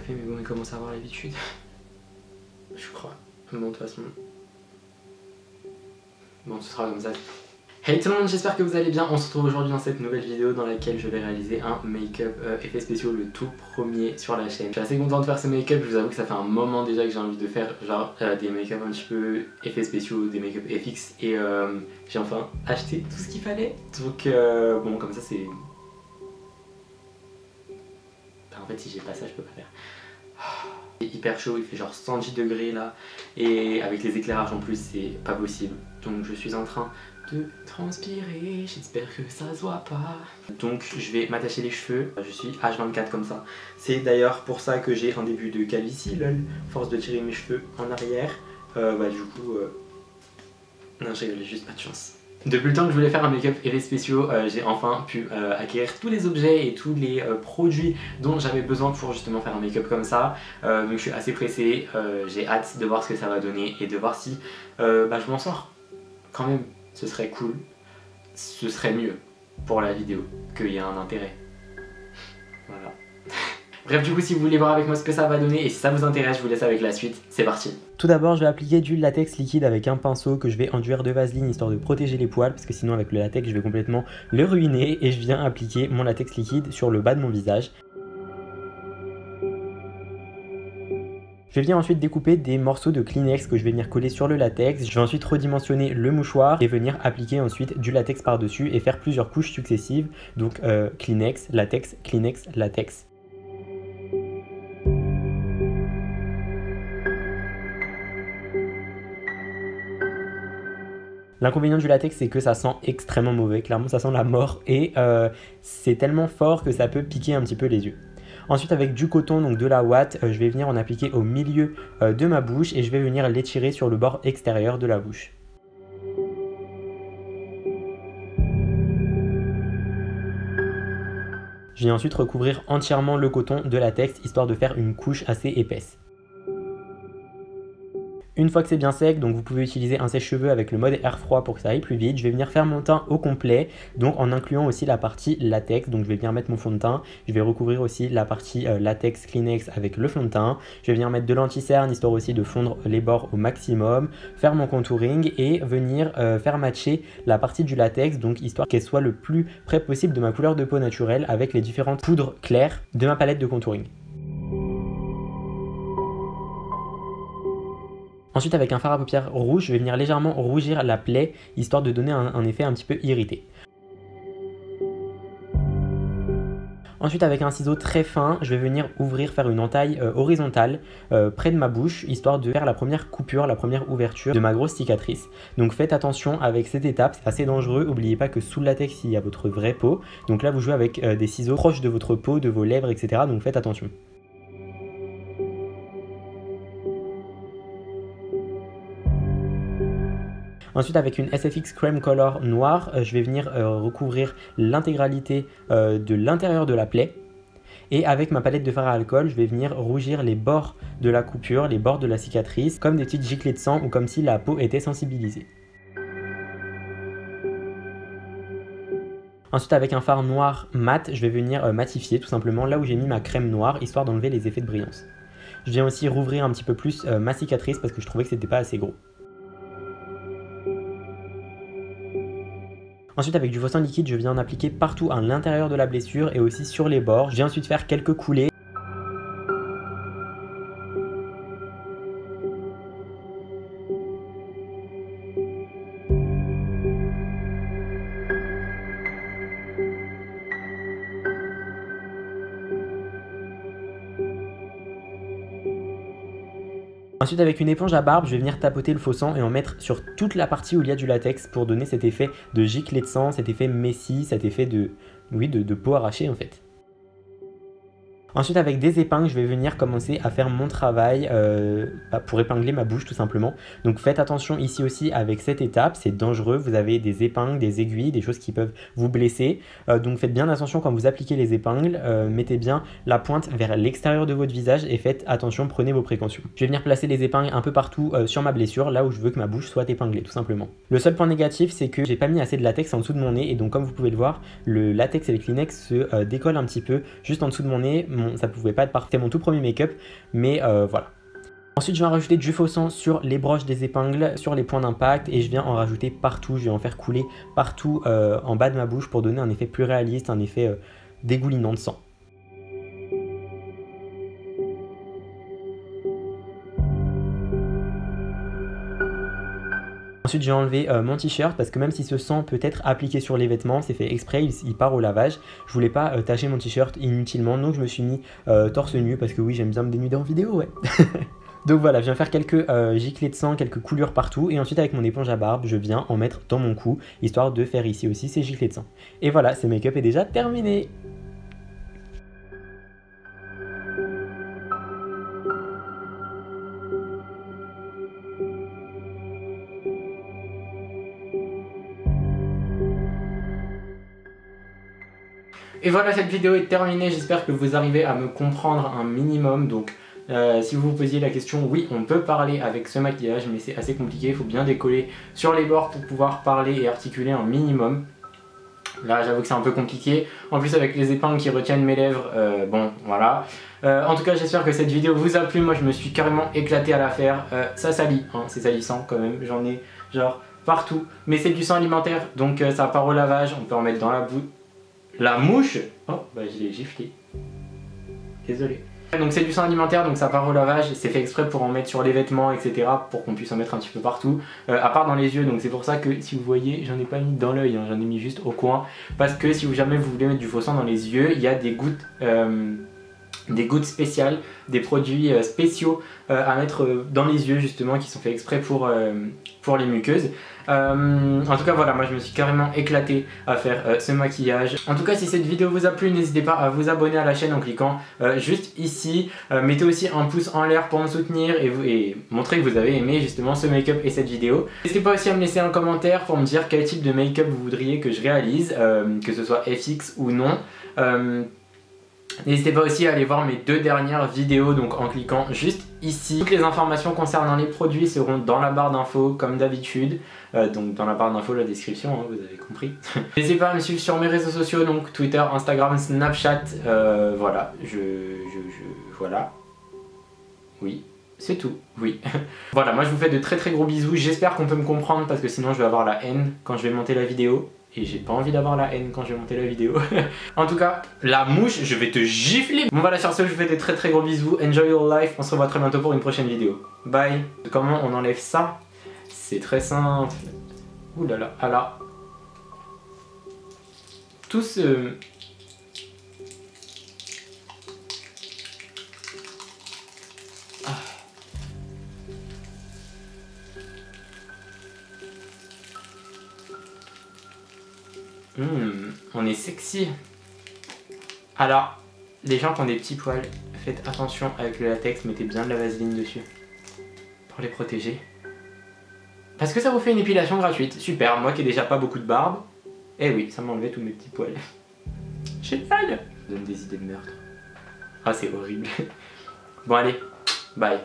café, mais bon, il commence à avoir l'habitude. Je crois. Bon, de toute façon. Bon, ce sera comme ça. Hey tout le monde, j'espère que vous allez bien. On se retrouve aujourd'hui dans cette nouvelle vidéo dans laquelle je vais réaliser un make-up effets spéciaux, le tout premier sur la chaîne. Je suis assez content de faire ce make-up, je vous avoue que ça fait un moment déjà que j'ai envie de faire genre des make-up un petit peu effets spéciaux, des make-up FX et j'ai enfin acheté tout ce qu'il fallait. Donc bon, comme ça c'est... En fait si j'ai pas ça je peux pas faire. Il est hyper chaud, il fait genre 110 degrés là et avec les éclairages en plus c'est pas possible. Donc je suis en train de transpirer, j'espère que ça se voit pas. Donc je vais m'attacher les cheveux, je suis H24 comme ça. C'est d'ailleurs pour ça que j'ai un début de calvitie, lol, force de tirer mes cheveux en arrière. Du coup, non je rigole, j'ai juste pas de chance. Depuis le temps que je voulais faire un make-up effets spéciaux, j'ai enfin pu acquérir tous les objets et tous les produits dont j'avais besoin pour justement faire un make-up comme ça. Donc je suis assez pressé, j'ai hâte de voir ce que ça va donner et de voir si je m'en sors. Quand même, ce serait cool, ce serait mieux pour la vidéo, qu'il y ait un intérêt. Voilà. Bref, du coup, si vous voulez voir avec moi ce que ça va donner et si ça vous intéresse, je vous laisse avec la suite. C'est parti. Tout d'abord, je vais appliquer du latex liquide avec un pinceau que je vais enduire de vaseline histoire de protéger les poils parce que sinon avec le latex, je vais complètement le ruiner et je viens appliquer mon latex liquide sur le bas de mon visage. Je vais venir ensuite découper des morceaux de Kleenex que je vais venir coller sur le latex. Je vais ensuite redimensionner le mouchoir et venir appliquer ensuite du latex par-dessus et faire plusieurs couches successives. Donc Kleenex, latex, Kleenex, latex. L'inconvénient du latex, c'est que ça sent extrêmement mauvais. Clairement, ça sent la mort et c'est tellement fort que ça peut piquer un petit peu les yeux. Ensuite avec du coton, donc de la ouate, je vais venir en appliquer au milieu de ma bouche et je vais venir l'étirer sur le bord extérieur de la bouche. Je viens ensuite recouvrir entièrement le coton de latex histoire de faire une couche assez épaisse. Une fois que c'est bien sec, donc vous pouvez utiliser un sèche-cheveux avec le mode air froid pour que ça aille plus vite. Je vais venir faire mon teint au complet, donc en incluant aussi la partie latex. Donc je vais venir mettre mon fond de teint. Je vais recouvrir aussi la partie latex Kleenex avec le fond de teint. Je vais venir mettre de l'anti-cerne histoire aussi de fondre les bords au maximum. Faire mon contouring et venir faire matcher la partie du latex, donc histoire qu'elle soit le plus près possible de ma couleur de peau naturelle avec les différentes poudres claires de ma palette de contouring. Ensuite avec un fard à paupières rouge, je vais venir légèrement rougir la plaie, histoire de donner un effet un petit peu irrité. Ensuite avec un ciseau très fin, je vais venir faire une entaille horizontale près de ma bouche, histoire de faire la première coupure, la première ouverture de ma grosse cicatrice. Donc faites attention avec cette étape, c'est assez dangereux, n'oubliez pas que sous le latex il y a votre vraie peau. Donc là vous jouez avec des ciseaux proches de votre peau, de vos lèvres, etc. Donc faites attention. Ensuite avec une SFX Crème Color noire, je vais venir recouvrir l'intégralité de l'intérieur de la plaie. Et avec ma palette de fard à alcool, je vais venir rougir les bords de la coupure, les bords de la cicatrice, comme des petites giclées de sang ou comme si la peau était sensibilisée. Ensuite avec un fard noir mat, je vais venir matifier tout simplement là où j'ai mis ma crème noire, histoire d'enlever les effets de brillance. Je viens aussi rouvrir un petit peu plus ma cicatrice parce que je trouvais que c'était pas assez gros. Ensuite avec du faux sang liquide, je viens en appliquer partout à l'intérieur de la blessure et aussi sur les bords. Je viens ensuite faire quelques coulées. Ensuite avec une éponge à barbe, je vais venir tapoter le faux sang et en mettre sur toute la partie où il y a du latex pour donner cet effet de giclée de sang, cet effet messie, cet effet de peau arrachée en fait. Ensuite avec des épingles, je vais venir commencer à faire mon travail pour épingler ma bouche tout simplement. Donc faites attention ici aussi avec cette étape, c'est dangereux, vous avez des épingles, des aiguilles, des choses qui peuvent vous blesser. Donc faites bien attention quand vous appliquez les épingles, mettez bien la pointe vers l'extérieur de votre visage et faites attention, prenez vos précautions. Je vais venir placer les épingles un peu partout sur ma blessure, là où je veux que ma bouche soit épinglée tout simplement. Le seul point négatif, c'est que j'ai pas mis assez de latex en dessous de mon nez et donc comme vous pouvez le voir, le latex et les Kleenex se décollent un petit peu juste en dessous de mon nez. ça pouvait pas être parfait, mon tout premier make-up, mais voilà. Ensuite, je viens rajouter du faux sang sur les broches des épingles, sur les points d'impact, et je viens en rajouter partout. Je vais en faire couler partout en bas de ma bouche pour donner un effet plus réaliste, un effet dégoulinant de sang. Ensuite, j'ai enlevé mon t-shirt parce que même si ce sang peut être appliqué sur les vêtements, c'est fait exprès, il part au lavage. Je voulais pas tacher mon t-shirt inutilement, donc je me suis mis torse nu parce que oui, j'aime bien me dénuder en vidéo, ouais. Donc voilà, je viens faire quelques giclées de sang, quelques coulures partout, et ensuite avec mon éponge à barbe, je viens en mettre dans mon cou, histoire de faire ici aussi ces giclées de sang. Et voilà, ce make-up est déjà terminé. Et voilà, cette vidéo est terminée, j'espère que vous arrivez à me comprendre un minimum. Donc si vous vous posiez la question, oui, on peut parler avec ce maquillage, mais c'est assez compliqué, il faut bien décoller sur les bords pour pouvoir parler et articuler un minimum. Là, j'avoue que c'est un peu compliqué. En plus, avec les épingles qui retiennent mes lèvres, bon, voilà. En tout cas, j'espère que cette vidéo vous a plu. Moi, je me suis carrément éclaté à la faire. Ça salit, hein, c'est salissant quand même. J'en ai genre partout. Mais c'est du sang alimentaire, donc ça part au lavage. On peut en mettre dans la bouche. La mouche! Oh, bah je l'ai giflé. Désolé. Donc c'est du sang alimentaire, donc ça part au lavage, c'est fait exprès pour en mettre sur les vêtements, etc. Pour qu'on puisse en mettre un petit peu partout, à part dans les yeux. Donc c'est pour ça que si vous voyez, j'en ai pas mis dans l'œil, hein, j'en ai mis juste au coin. Parce que si jamais vous voulez mettre du faux sang dans les yeux, il y a des gouttes spéciales, des produits spéciaux à mettre dans les yeux justement, qui sont faits exprès pour les muqueuses. En tout cas voilà, moi je me suis carrément éclaté à faire ce maquillage. En tout cas, si cette vidéo vous a plu, n'hésitez pas à vous abonner à la chaîne en cliquant juste ici. Mettez aussi un pouce en l'air pour me soutenir et montrer que vous avez aimé justement ce make-up et cette vidéo. N'hésitez pas aussi à me laisser un commentaire pour me dire quel type de make-up vous voudriez que je réalise, que ce soit FX ou non. N'hésitez pas aussi à aller voir mes 2 dernières vidéos, donc en cliquant juste ici. Toutes les informations concernant les produits seront dans la barre d'infos comme d'habitude. Donc dans la barre d'infos, la description, hein, vous avez compris. N'hésitez pas à me suivre sur mes réseaux sociaux, donc Twitter, Instagram, Snapchat. Voilà, voilà. Oui. C'est tout, oui. Voilà, moi je vous fais de très très gros bisous. J'espère qu'on peut me comprendre parce que sinon je vais avoir la haine quand je vais monter la vidéo. Et j'ai pas envie d'avoir la haine quand je vais monter la vidéo. En tout cas, la mouche, je vais te gifler. Bon voilà, sur ce, je vous fais de très très gros bisous. Enjoy your life. On se revoit très bientôt pour une prochaine vidéo. Bye. Comment on enlève ça? C'est très simple. Ouh là là, ah là. Tout ce... On est sexy. Alors, les gens qui ont des petits poils, faites attention avec le latex, mettez bien de la vaseline dessus pour les protéger. Parce que ça vous fait une épilation gratuite. Super, moi qui ai déjà pas beaucoup de barbe. Eh oui, ça m'a enlevé tous mes petits poils. Génial. Ça donne des idées de meurtre. Ah, c'est horrible. Bon allez, bye.